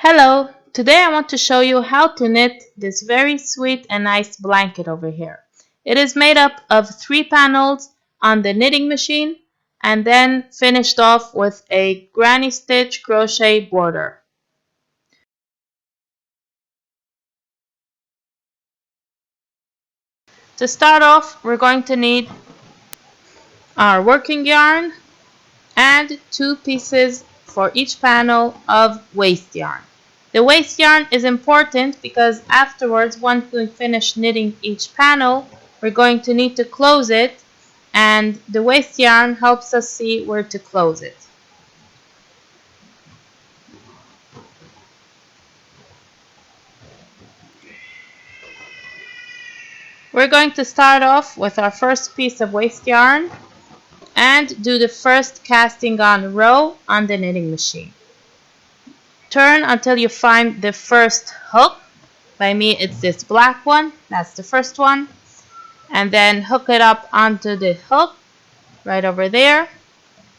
Hello, today I want to show you how to knit this very sweet and nice blanket over here. It is made up of 3 panels on the knitting machine and then finished off with a granny stitch crochet border. To start off, we're going to need our working yarn and 2 pieces for each panel of waste yarn. The waste yarn is important because afterwards, once we finish knitting each panel, we're going to need to close it, and the waste yarn helps us see where to close it. We're going to start off with our first piece of waste yarn and do the first casting on row on the knitting machine. Turn until you find the first hook. By me, it's this black one. That's the first one. And then hook it up onto the hook right over there.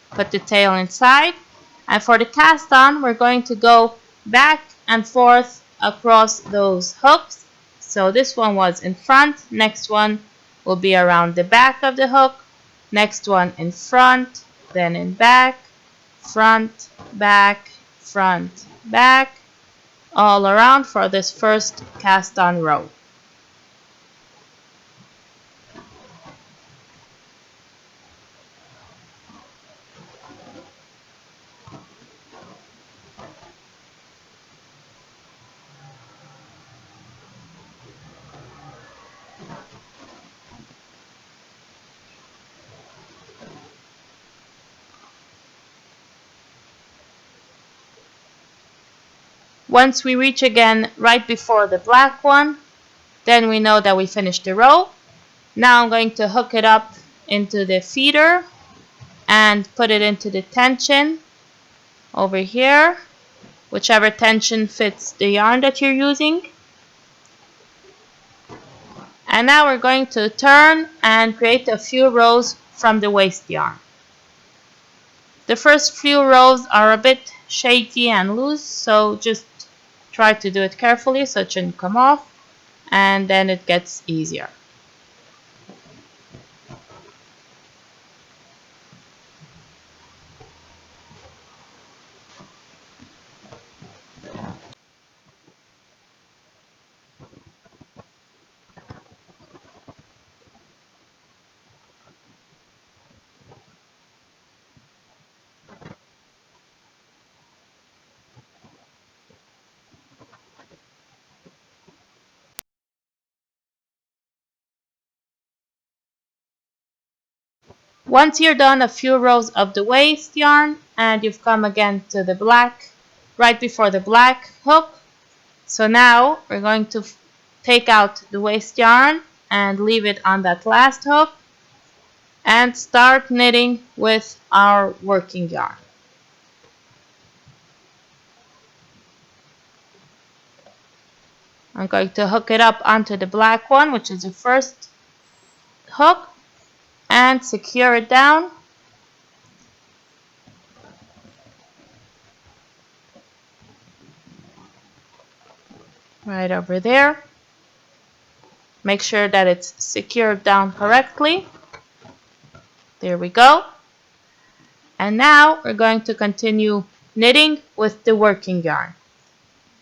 Put the tail inside. And for the cast on, we're going to go back and forth across those hooks. So this one was in front. Next one will be around the back of the hook. Next one in front, then in back, front, back, front, back, all around for this first cast on row. Once we reach again right before the black one, then we know that we finished the row. Now I'm going to hook it up into the feeder and put it into the tension over here, whichever tension fits the yarn that you're using. And now we're going to turn and create a few rows from the waste yarn. The first few rows are a bit shaky and loose, so just try to do it carefully so it shouldn't come off, and then it gets easier. Once you're done a few rows of the waste yarn and you've come again to the black, right before the black hook, so now we're going to take out the waste yarn and leave it on that last hook and start knitting with our working yarn. I'm going to hook it up onto the black one, which is the first hook, and secure it down. Right over there. Make sure that it's secured down correctly. There we go. And now we're going to continue knitting with the working yarn.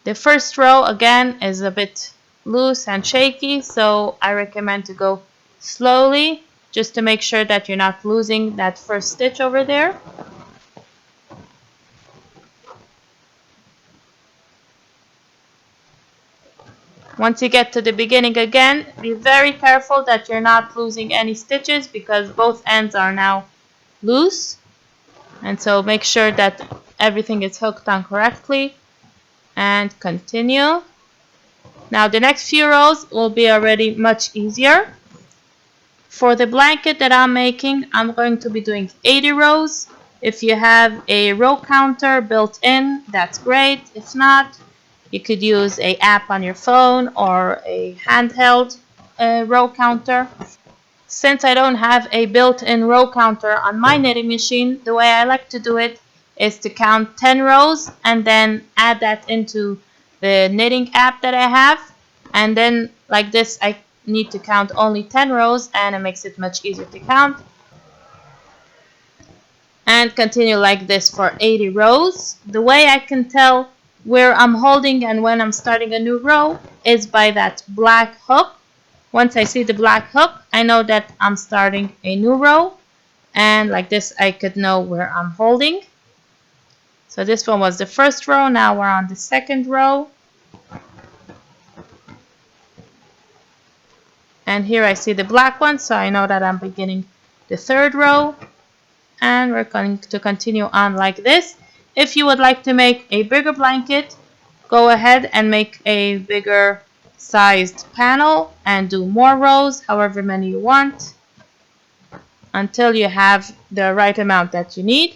The first row again is a bit loose and shaky, so I recommend to go slowly just to make sure that you're not losing that first stitch over there. Once you get to the beginning again, be very careful that you're not losing any stitches because both ends are now loose. And so make sure that everything is hooked on correctly and continue. Now the next few rows will be already much easier. For the blanket that I'm making, I'm going to be doing 80 rows. If you have a row counter built in, that's great. If not, you could use an app on your phone or a handheld row counter. Since I don't have a built-in row counter on my knitting machine, the way I like to do it is to count 10 rows and then add that into the knitting app that I have. And then like this, I need to count only 10 rows and it makes it much easier to count. And continue like this for 80 rows. The way I can tell where I'm holding and when I'm starting a new row is by that black hook. Once I see the black hook, I know that I'm starting a new row. And like this, I could know where I'm holding. So this one was the first row. Now we're on the second row. And here I see the black one, so I know that I'm beginning the third row. And we're going to continue on like this. If you would like to make a bigger blanket, go ahead and make a bigger sized panel and do more rows, however many you want, until you have the right amount that you need.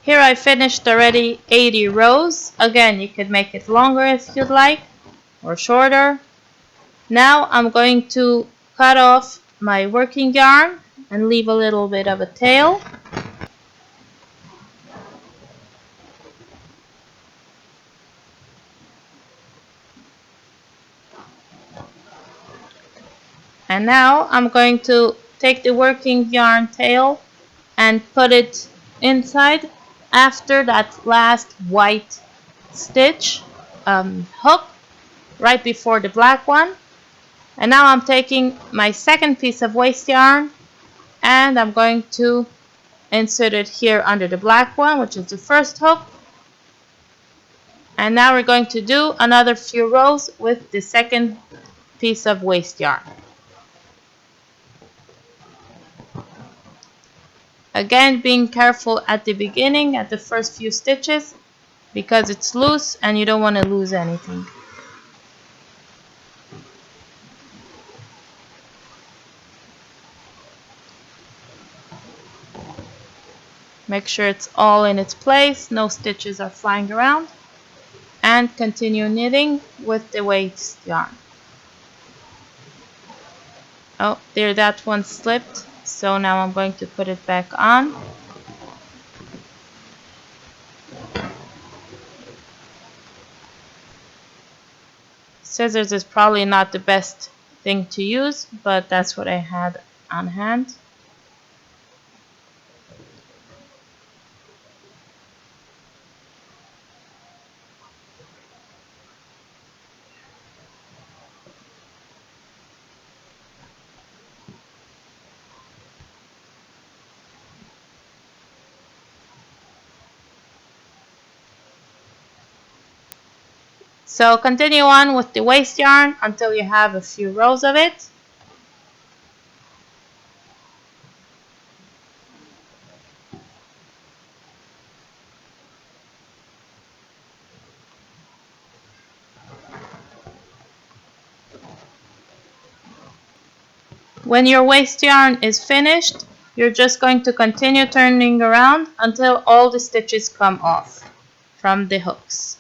Here I finished already 80 rows. Again, you could make it longer if you'd like, or shorter. Now I'm going to cut off my working yarn and leave a little bit of a tail. And now I'm going to take the working yarn tail and put it inside after that last white stitch hook right before the black one. And now I'm taking my second piece of waste yarn and I'm going to insert it here under the black one, which is the first hook. And now we're going to do another few rows with the second piece of waste yarn. Again, being careful at the beginning, at the first few stitches, because it's loose and you don't want to lose anything. Make sure it's all in its place, no stitches are flying around, and continue knitting with the waste yarn. Oh, there, that one slipped, so now I'm going to put it back on. Scissors is probably not the best thing to use, but that's what I had on hand. So continue on with the waste yarn until you have a few rows of it. When your waste yarn is finished, you're just going to continue turning around until all the stitches come off from the hooks.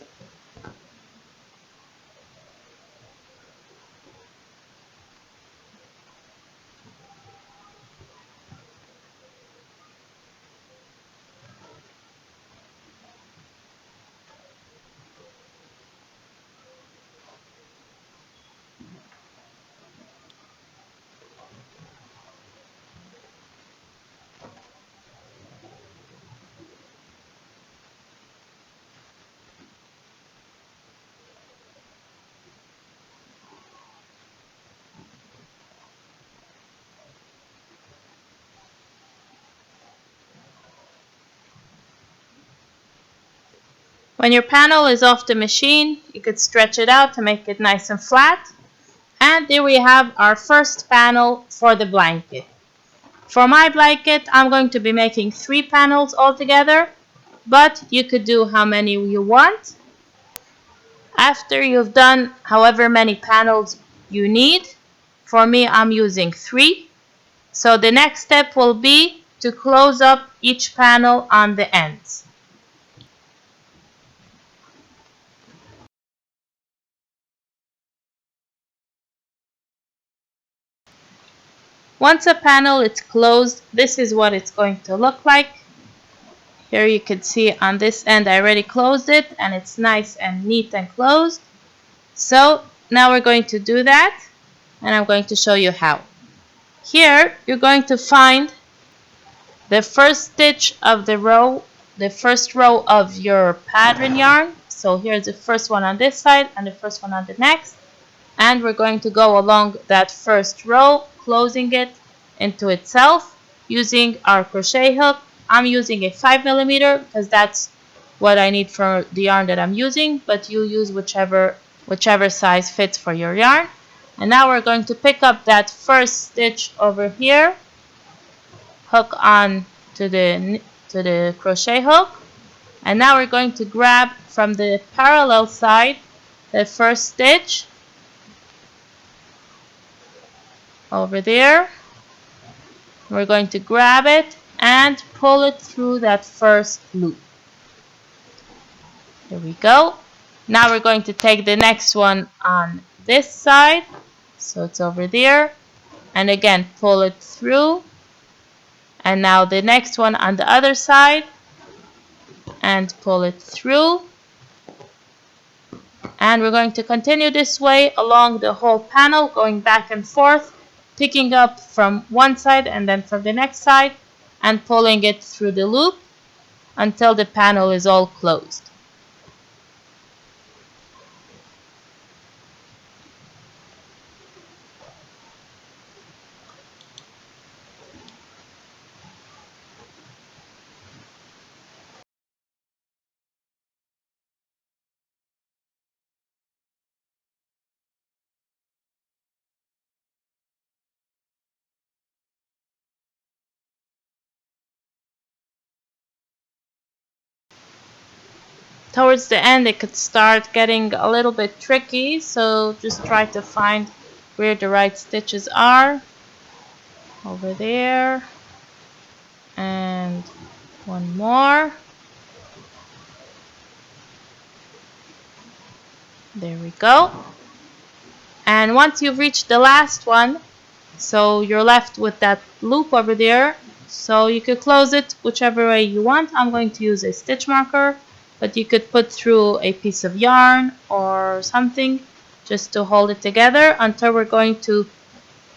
When your panel is off the machine, you could stretch it out to make it nice and flat. And there we have our first panel for the blanket. For my blanket, I'm going to be making 3 panels altogether, but you could do how many you want. After you've done however many panels you need, for me I'm using 3. So the next step will be to close up each panel on the ends. Once a panel is closed, this is what it's going to look like. Here you can see on this end I already closed it and it's nice and neat and closed. So now we're going to do that and I'm going to show you how. Here you're going to find the first stitch of the row, the first row of your pattern yarn. So here's the first one on this side and the first one on the next. And we're going to go along that first row, closing it into itself using our crochet hook. I'm using a 5mm because that's what I need for the yarn that I'm using, but you use whichever size fits for your yarn. And now we're going to pick up that first stitch over here, hook on to the crochet hook, and now we're going to grab from the parallel side the first stitch over there. We're going to grab it and pull it through that first loop. There we go. Now we're going to take the next one on this side, so it's over there, and again pull it through, and now the next one on the other side and pull it through, and we're going to continue this way along the whole panel, going back and forth, picking up from one side and then from the next side and pulling it through the loop until the panel is all closed. Towards the end it could start getting a little bit tricky, so just try to find where the right stitches are. Over there, and one more. There we go. And once you've reached the last one, so you're left with that loop over there, so you could close it whichever way you want. I'm going to use a stitch marker, but you could put through a piece of yarn or something just to hold it together until we're going to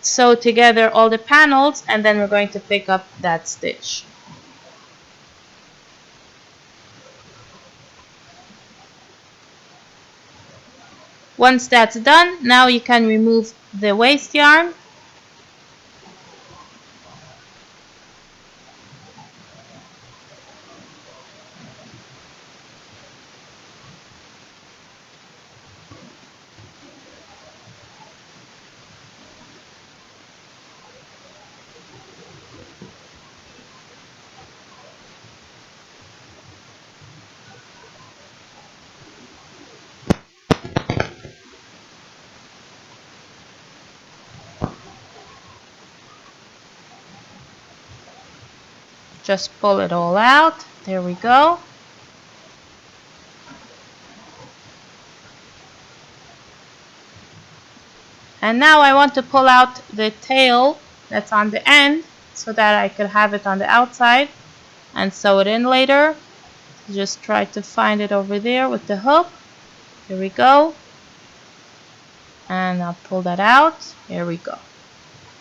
sew together all the panels, and then we're going to pick up that stitch. Once that's done, now you can remove the waste yarn. Just pull it all out. There we go. And now I want to pull out the tail that's on the end so that I could have it on the outside and sew it in later. Just try to find it over there with the hook. Here we go. And I'll pull that out. Here we go.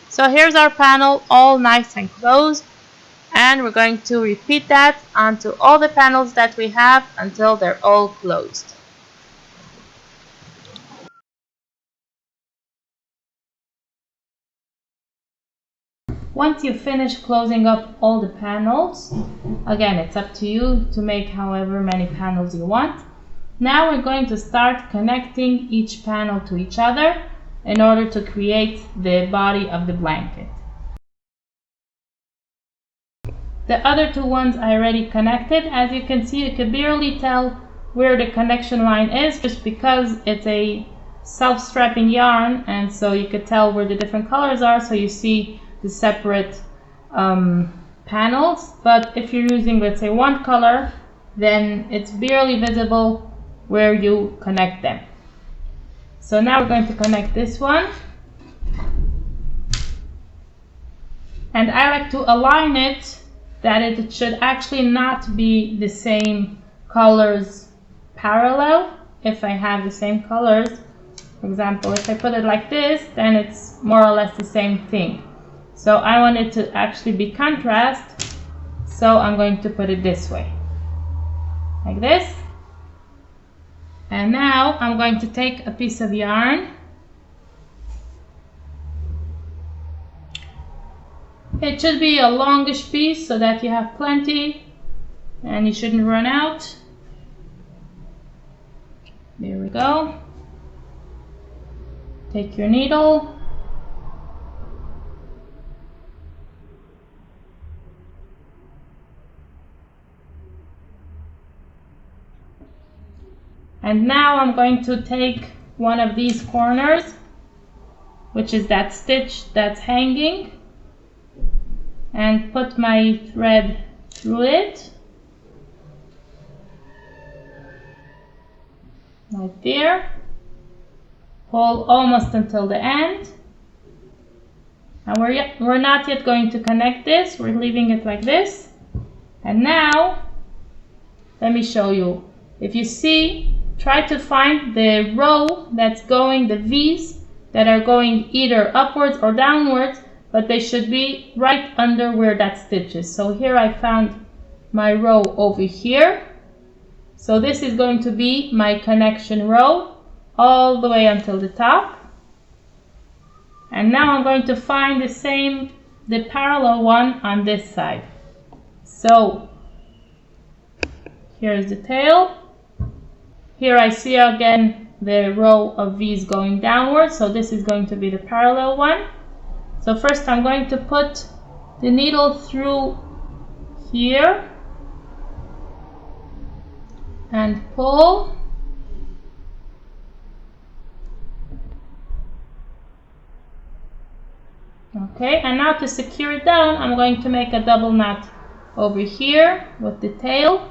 So here's our panel all nice and closed. And we're going to repeat that onto all the panels that we have until they're all closed. Once you finish closing up all the panels, again, it's up to you to make however many panels you want. Now we're going to start connecting each panel to each other in order to create the body of the blanket. The other two ones I already connected. As you can see, you can barely tell where the connection line is just because it's a self-strapping yarn, and so you could tell where the different colors are, so you see the separate panels. But if you're using, let's say, one color, then it's barely visible where you connect them. So now we're going to connect this one, and I like to align it that it should actually not be the same colors parallel. If I have the same colors, for example, if I put it like this, then it's more or less the same thing. So I want it to actually be contrast, so I'm going to put it this way, like this. And now I'm going to take a piece of yarn. It should be a longish piece so that you have plenty and you shouldn't run out. There we go. Take your needle. And now I'm going to take one of these corners, which is that stitch that's hanging, and put my thread through it, like there. Pull almost until the end. And we're not yet going to connect this, we're leaving it like this. And now, let me show you. If you see, try to find the row that's going, the V's that are going either upwards or downwards, but they should be right under where that stitch is. So here I found my row over here. So this is going to be my connection row all the way until the top. And now I'm going to find the parallel one on this side. So here's the tail. Here I see again the row of V's going downwards, so this is going to be the parallel one. So first I'm going to put the needle through here and pull. Okay, and now to secure it down, I'm going to make a double knot over here with the tail.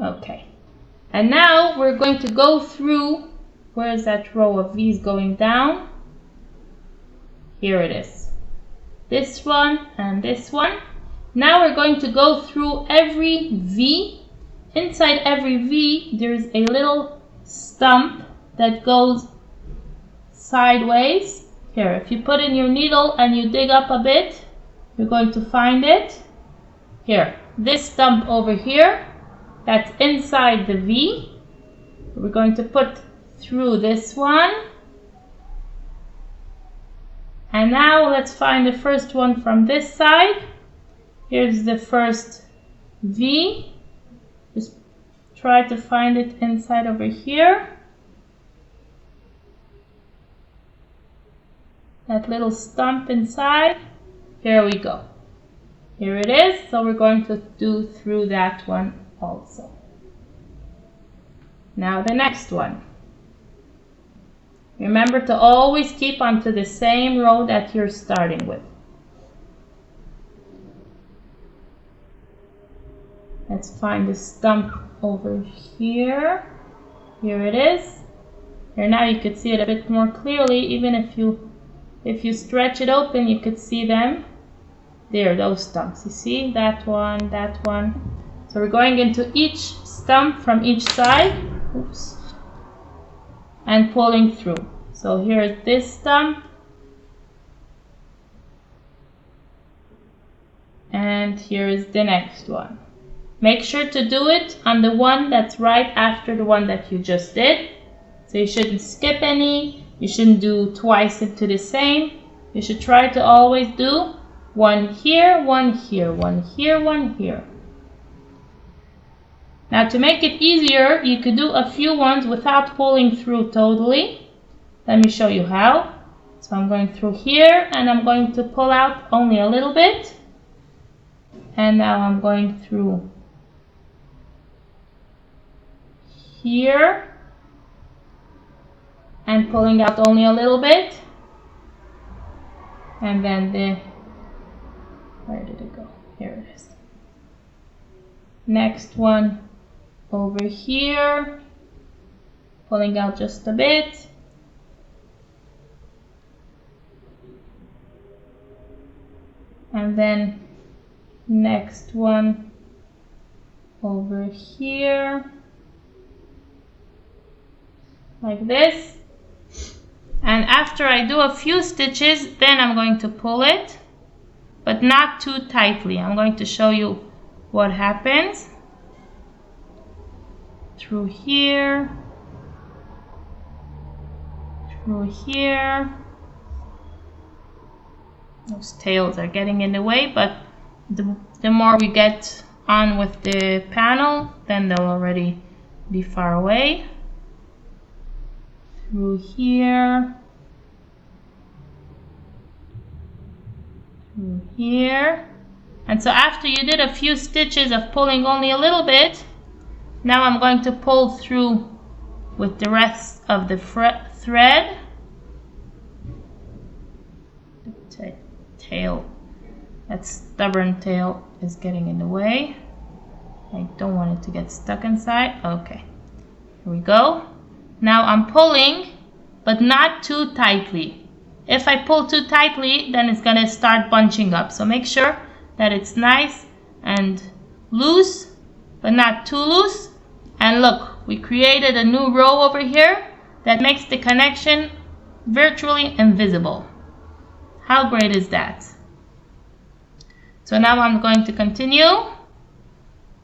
Okay, and now we're going to go through, where is that row of V's going down? Here it is. This one and this one. Now we're going to go through every V. Inside every V, there's a little stump that goes sideways. Here, if you put in your needle and you dig up a bit, you're going to find it. Here, this stump over here, that's inside the V. We're going to put through this one. And now let's find the first one from this side. Here's the first V. Just try to find it inside over here. That little stump inside. Here we go. Here it is, so we're going to do through that one also. Now the next one. Remember to always keep onto the same row that you're starting with. Let's find the stump over here. Here it is. Here now you could see it a bit more clearly. Even if you stretch it open, you could see them. There, those stumps. You see that one, that one. So we're going into each stump from each side. Oops. And pulling through. So here's this stump. And here is the next one. Make sure to do it on the one that's right after the one that you just did. So you shouldn't skip any. You shouldn't do twice into the same. You should try to always do one here, one here, one here, one here. Now to make it easier, you could do a few ones without pulling through totally. Let me show you how. So I'm going through here and I'm going to pull out only a little bit. And now I'm going through here and pulling out only a little bit. And then where did it go? Here it is. Next one over here, pulling out just a bit. And then next one over here, like this. And after I do a few stitches, then I'm going to pull it, but not too tightly. I'm going to show you what happens. Through here, through here. Those tails are getting in the way, but the more we get on with the panel, then they'll already be far away. Through here, through here. And so after you did a few stitches of pulling only a little bit, now I'm going to pull through with the rest of the thread. The tail, that stubborn tail is getting in the way. I don't want it to get stuck inside. Okay, here we go. Now I'm pulling, but not too tightly. If I pull too tightly, then it's gonna start bunching up. So make sure that it's nice and loose, but not too loose. And look, we created a new row over here that makes the connection virtually invisible. How great is that? So now I'm going to continue,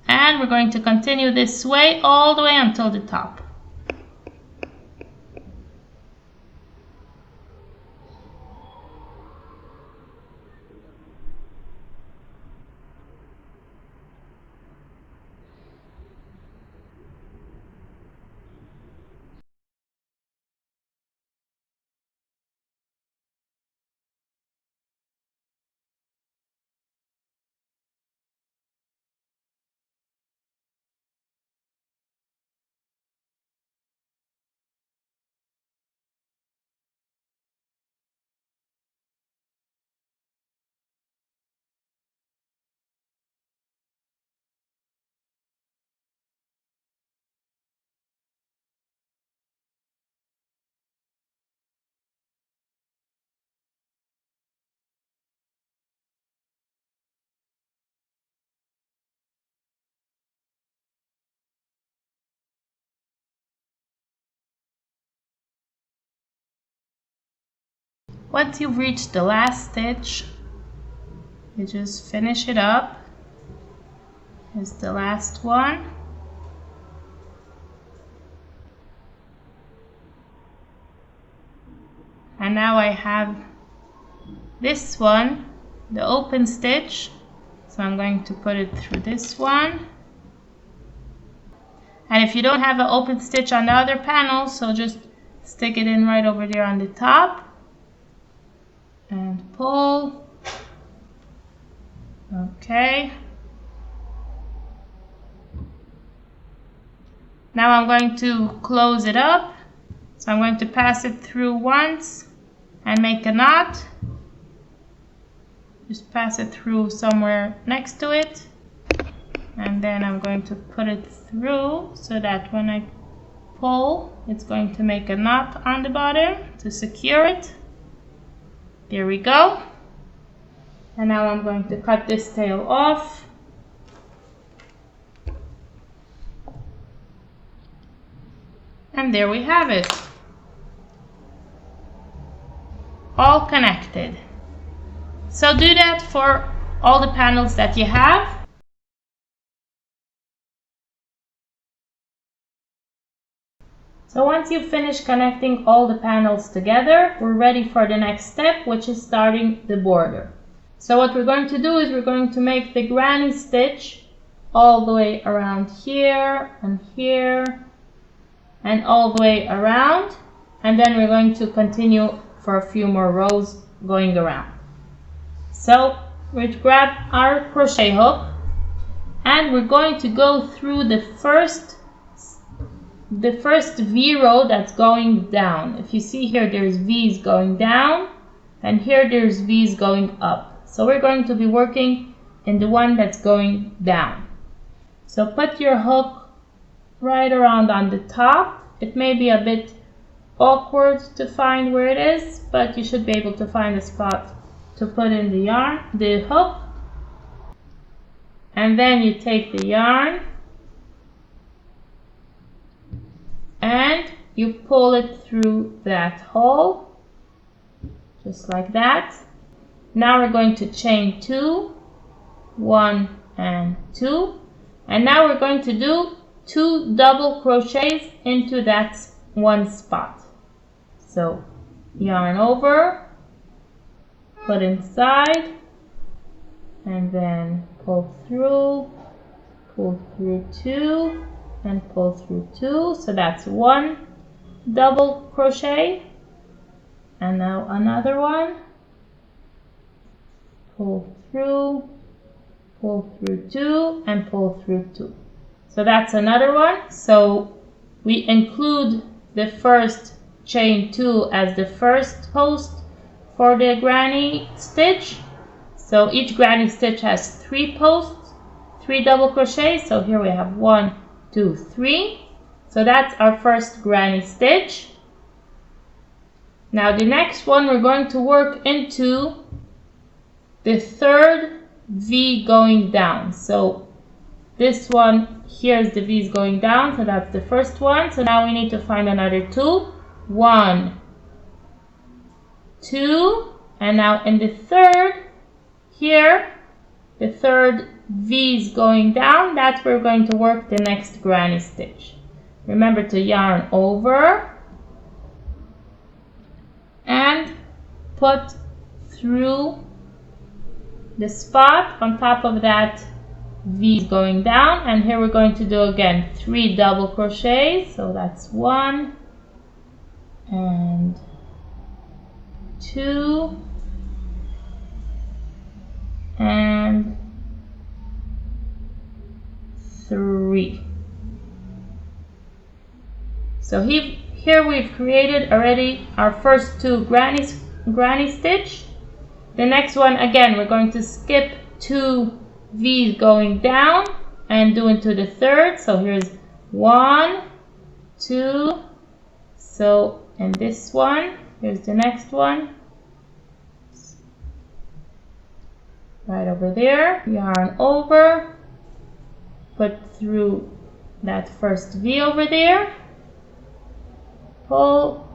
and we're going to continue this way all the way until the top. Once you've reached the last stitch, you just finish it up. Here's the last one. And now I have this one, the open stitch. So I'm going to put it through this one. And if you don't have an open stitch on the other panel, so just stick it in right over there on the top. And pull, Okay. Now I'm going to close it up. So I'm going to pass it through once and make a knot. Just pass it through somewhere next to it. And then I'm going to put it through so that when I pull, it's going to make a knot on the bottom to secure it. There we go. And now I'm going to cut this tail off. And there we have it. All connected. So do that for all the panels that you have. So once you've finished connecting all the panels together, we're ready for the next step, which is starting the border. So what we're going to do is we're going to make the granny stitch all the way around here and here and all the way around, and then we're going to continue for a few more rows going around. So we'll grab our crochet hook and we're going to go through the first V row that's going down. If you see here, there's V's going down and here there's V's going up. So we're going to be working in the one that's going down. So put your hook right around on the top. It may be a bit awkward to find where it is, but you should be able to find a spot to put in the hook. And then you take the yarn and you pull it through that hole, just like that. Now we're going to chain 2, 1 and 2, and now we're going to do 2 double crochets into that one spot. So yarn over, put inside, and then pull through 2 and pull through 2. So that's 1 double crochet, and now another one, pull through 2 and pull through 2. So that's another one. So we include the first chain 2 as the first post for the granny stitch. So each granny stitch has 3 posts, 3 double crochets. So here we have 1, 2, 3. So that's our first granny stitch. Now the next one, we're going to work into the third V going down. So this one, here's the V's going down, so that's the first one. So now we need to find another 2. 1, 2, and now in the third, here, the third V's going down, that's where we're going to work the next granny stitch. Remember to yarn over and put through the spot on top of that V going down, and here we're going to do again 3 double crochets. So that's 1 and 2 and 3. So here we've created already our first 2 granny stitch. The next one, again, we're going to skip 2 V's going down and do into the third. So here's 1, 2. So in this one, here's the next one. Right over there, yarn over, put through that first V over there, pull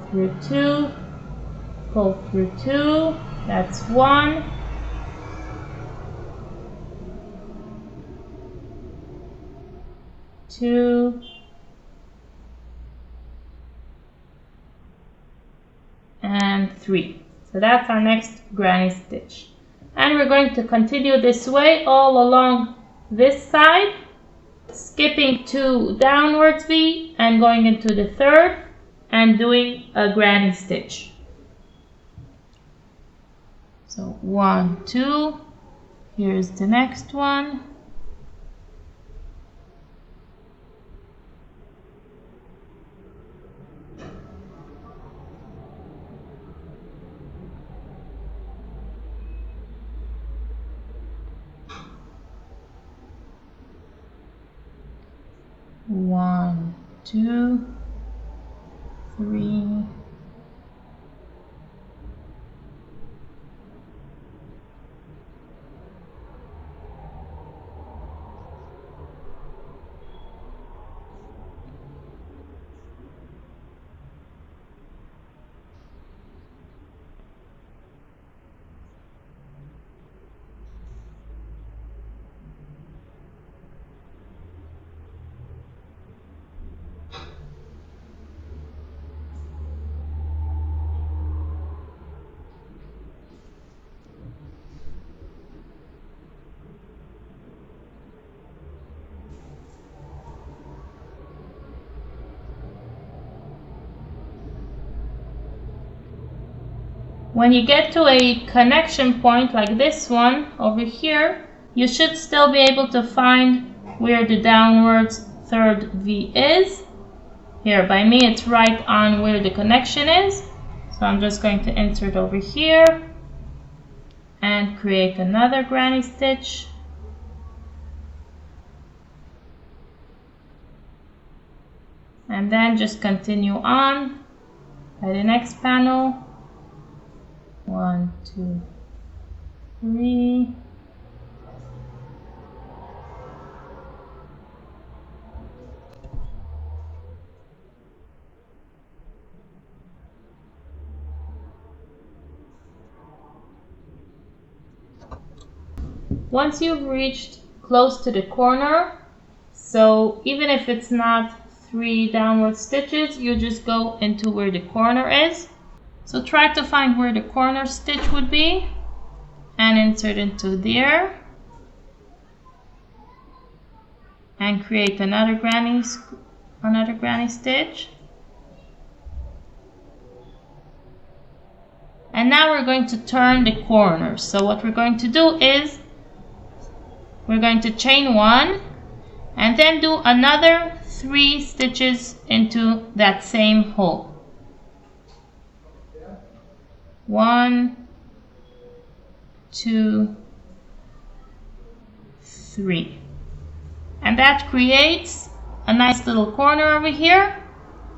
through 2, pull through 2, that's 1, 2, and 3. So that's our next granny stitch. And we're going to continue this way all along this side, skipping 2 downwards V and going into the third and doing a granny stitch. So 1, 2, Here's the next one. One, two, three, When you get to a connection point like this one over here, you should still be able to find where the downwards third V is. Here, by me, it's right on where the connection is. So I'm just going to insert over here and create another granny stitch. And then just continue on by the next panel. 1, 2, 3. Once you've reached close to the corner, so even if it's not 3 downward stitches, you just go into where the corner is. So try to find where the corner stitch would be and insert into there and create another granny stitch. And now we're going to turn the corners. So what we're going to do is we're going to chain 1 and then do another 3 stitches into that same hole. 1, 2, 3. And that creates a nice little corner over here.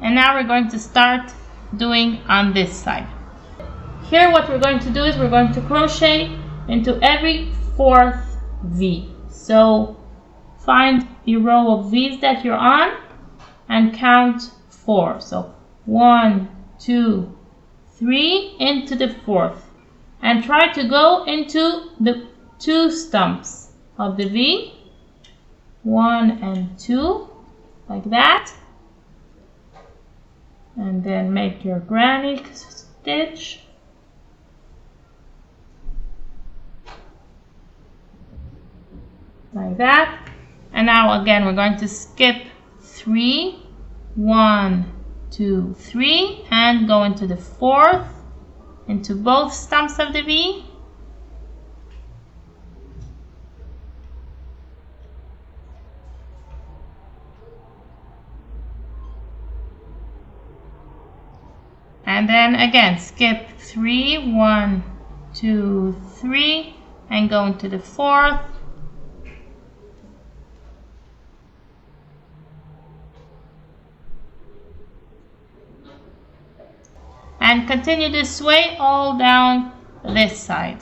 And now we're going to start doing on this side. Here what we're going to do is we're going to crochet into every 4th V. So find the row of V's that you're on and count 4. So 1, 2, 3 into the 4th, and try to go into the 2 stumps of the V, 1 and 2, like that, and then make your granny stitch, like that. And now again we're going to skip 3, 1, 2, 3, and go into the 4th, into both stumps of the V. And then again skip 3, 1, 2, 3, and go into the 4th. And continue this way all down this side.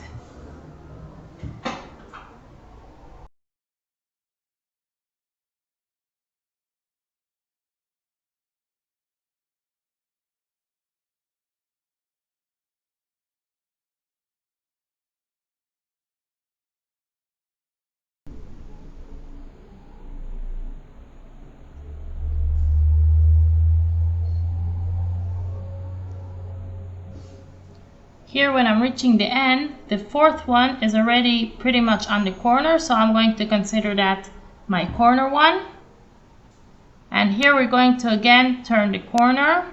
Here when I'm reaching the end, the 4th one is already pretty much on the corner, so I'm going to consider that my corner one. And here we're going to again turn the corner.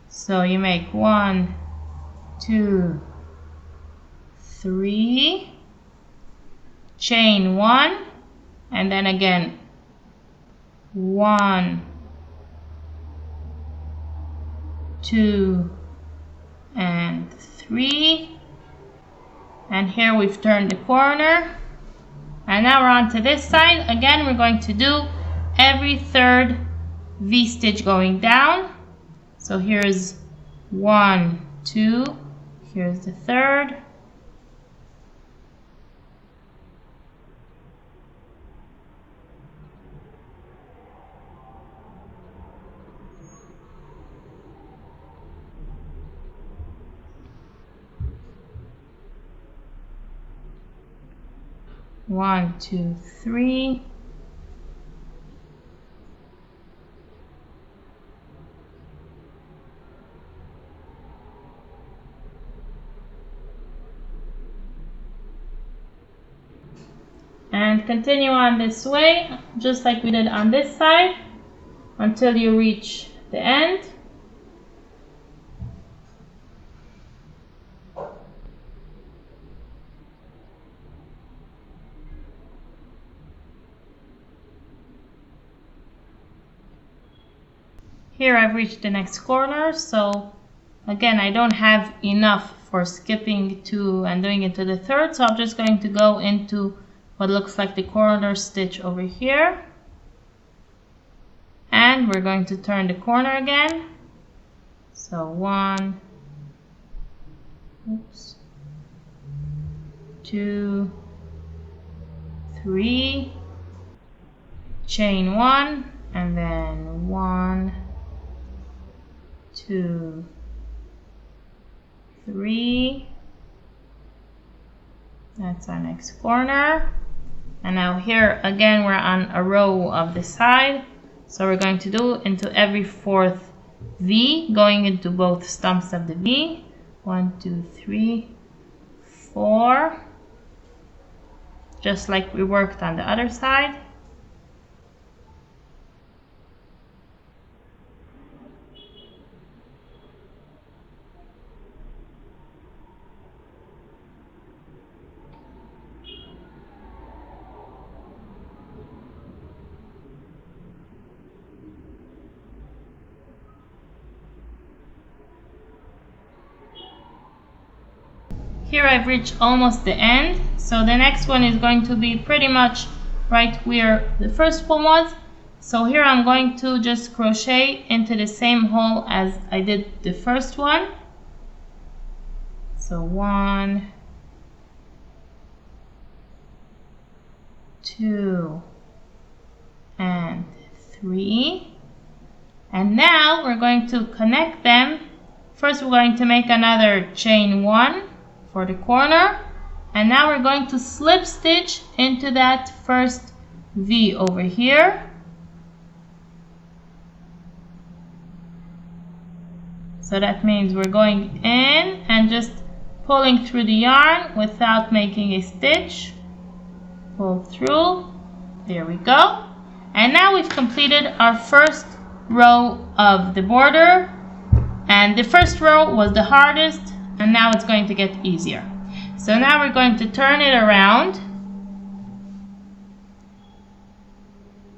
So you make 1, 2, 3, chain 1, and then again 1, 2, and 3, and here we've turned the corner, and now we're on to this side. Again, we're going to do every third V-stitch going down. So here's 1, 2, here's the third, one, two, three, and continue on this way, just like we did on this side, until you reach the end. Here I've reached the next corner, so again I don't have enough for skipping 2 and doing it to the third, so I'm just going to go into what looks like the corner stitch over here, and we're going to turn the corner again. So 1, 2, 3, chain 1, and then 1, 2, 3. That's our next corner. And now here again we're on a row of the side, so we're going to do into every fourth V, going into both stumps of the V. 1, 2, 3, 4, just like we worked on the other side. Here I've reached almost the end, so the next one is going to be pretty much right where the first one was. So here I'm going to just crochet into the same hole as I did the first one. So 1, 2, and 3. And now we're going to connect them. First we're going to make another chain 1 for the corner, and now we're going to slip stitch into that first V over here. So that means we're going in and just pulling through the yarn without making a stitch. Pull through, there we go. And now we've completed our first row of the border, and the first row was the hardest, and now it's going to get easier. So now we're going to turn it around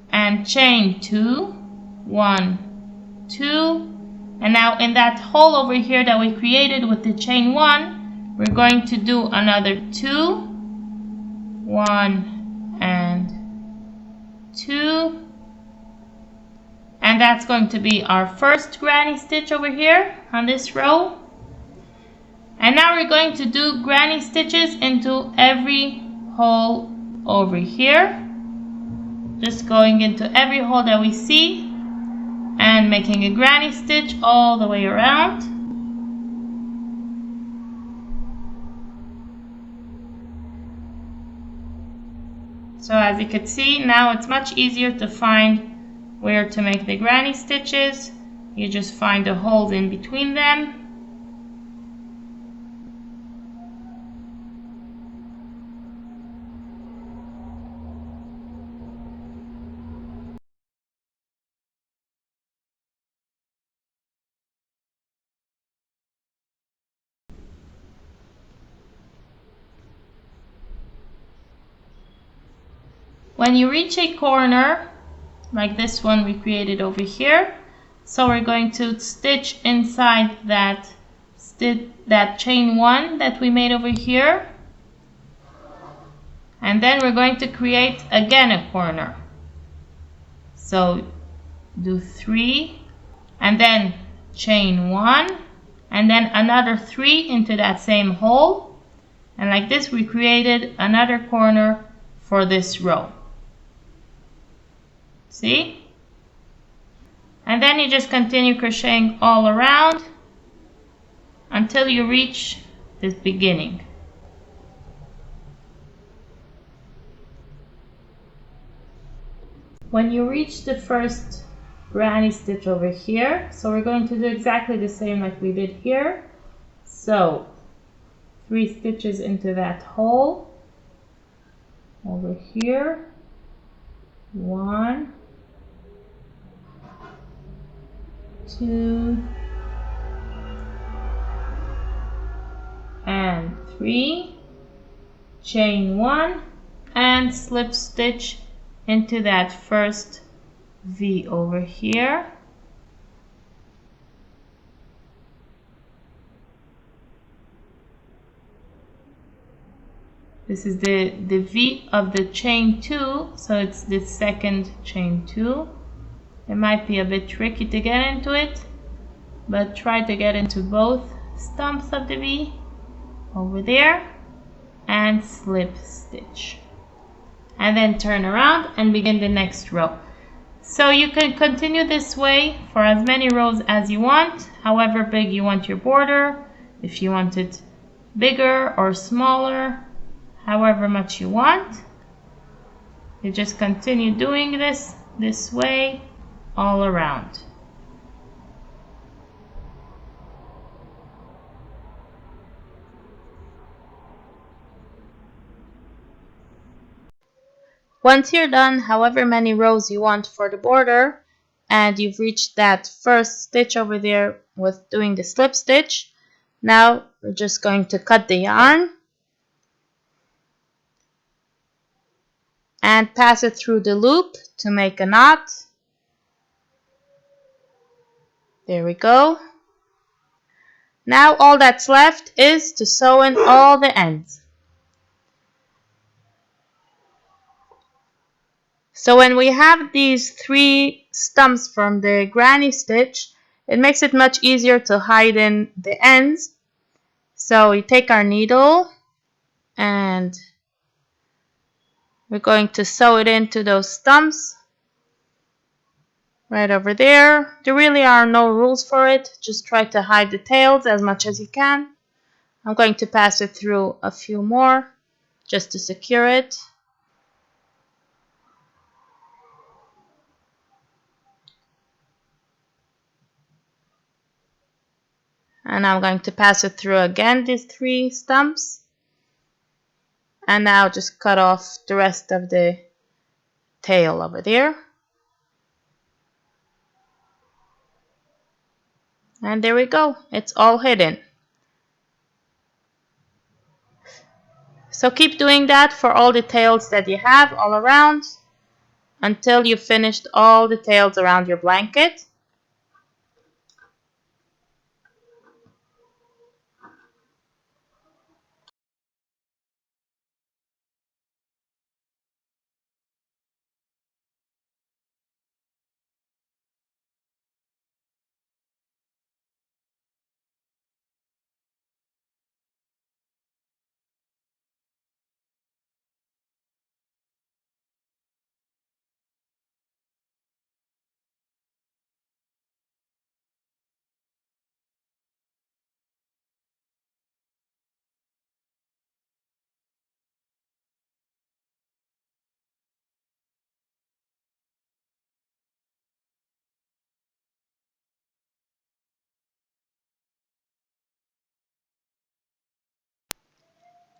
and chain 2, 1, 2, and now in that hole over here that we created with the chain 1, we're going to do another 2, 1, and 2, and that's going to be our first granny stitch over here on this row. And now we're going to do granny stitches into every hole over here, just going into every hole that we see and making a granny stitch all the way around. So as you can see, now it's much easier to find where to make the granny stitches. You just find the holes in between them. When you reach a corner, like this one we created over here, so we're going to stitch inside that chain 1 that we made over here, and then we're going to create again a corner. So do 3 and then chain 1 and then another 3 into that same hole, and like this we created another corner for this row. See? And then you just continue crocheting all around until you reach this beginning. When you reach the first granny stitch over here, so we're going to do exactly the same like we did here. So 3 stitches into that hole over here, 1, 2 and 3, chain 1 and slip stitch into that first V over here. This is the V of the chain 2, so it's the second chain 2. It might be a bit tricky to get into it, but try to get into both stumps of the V over there and slip stitch. And then turn around and begin the next row. So you can continue this way for as many rows as you want, however big you want your border. If you want it bigger or smaller, however much you want. You just continue doing this way all around. Once you're done however many rows you want for the border, and you've reached that first stitch over there with doing the slip stitch, now we're just going to cut the yarn and pass it through the loop to make a knot. There we go. Now all that's left is to sew in all the ends. So when we have these 3 stumps from the granny stitch, it makes it much easier to hide in the ends. So we take our needle and we're going to sew it into those stumps right over there. There really are no rules for it. Just try to hide the tails as much as you can. I'm going to pass it through a few more just to secure it. And I'm going to pass it through again, these 3 stumps. And now just cut off the rest of the tail over there. And there we go. It's all hidden. So keep doing that for all the tails that you have all around until you've finished all the tails around your blanket.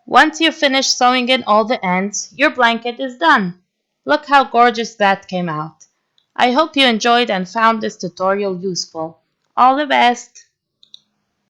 Once you've finished sewing in all the ends, your blanket is done. Look how gorgeous that came out. I hope you enjoyed and found this tutorial useful. All the best!